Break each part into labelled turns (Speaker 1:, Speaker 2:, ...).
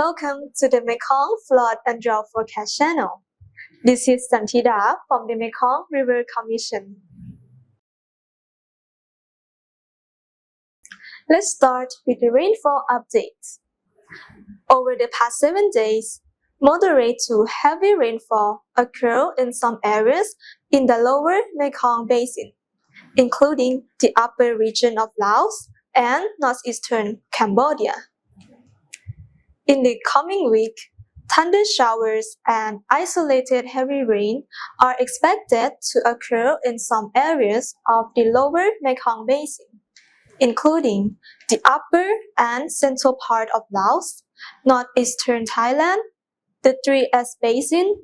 Speaker 1: Welcome to the Mekong Flood and Drought Forecast channel. This is Santida from the Mekong River Commission. Let's start with the rainfall updates. Over the past 7 days, moderate to heavy rainfall occurred in some areas in the lower Mekong Basin, including the upper region of Laos and northeastern Cambodia. In the coming week, thunder showers and isolated heavy rain are expected to occur in some areas of the lower Mekong Basin, including the upper and central part of Laos, northeastern Thailand, the 𝐷 Basin,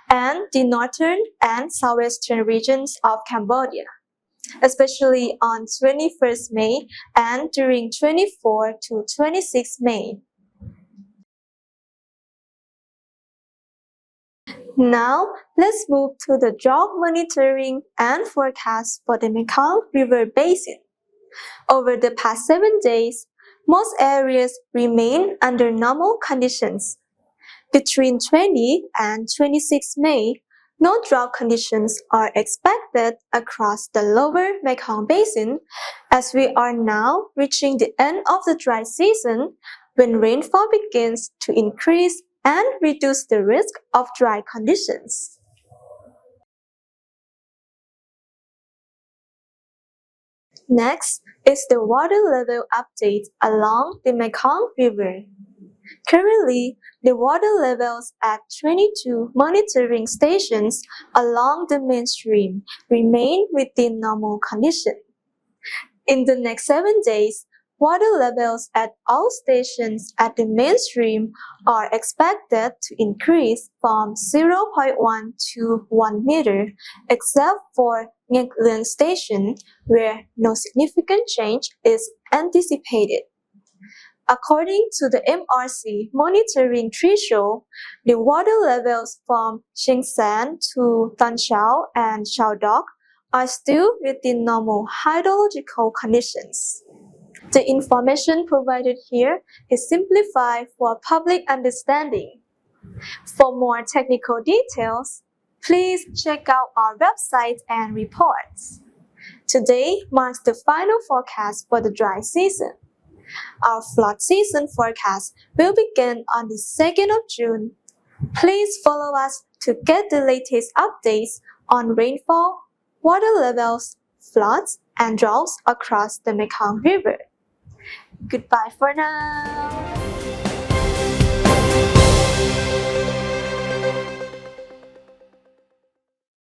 Speaker 1: and the northern and southwestern regions of Cambodia, especially on 21st May and during 24 to 26 May. Now, let's move to the drought monitoring and forecast for the Mekong River Basin. Over the past 7 days, most areas remain under normal conditions. Between 20 and 26 May, no drought conditions are expected across the lower Mekong Basin, as we are now reaching the end of the dry season when rainfall begins to increase and reduce the risk of dry conditions. Next is the water level update along the Mekong River. Currently, the water levels at 22 monitoring stations along the mainstream remain within normal condition. In the next 7 days, water levels at all stations at the mainstream are expected to increase from 0.1 to 1 meter, except for Neak Luong Station, where no significant change is anticipated. According to the MRC monitoring threshold, the water levels from 𝐷𝐸𝐸 to Tân Chao and Chao Doc are still within normal hydrological conditions. The information provided here is simplified for public understanding. For more technical details, please check out our website and reports. Today marks the final forecast for the dry season. Our flood season forecast will begin on the 2nd of June. Please follow us to get the latest updates on rainfall, water levels, floods, and droughts across the Mekong River. Goodbye for now.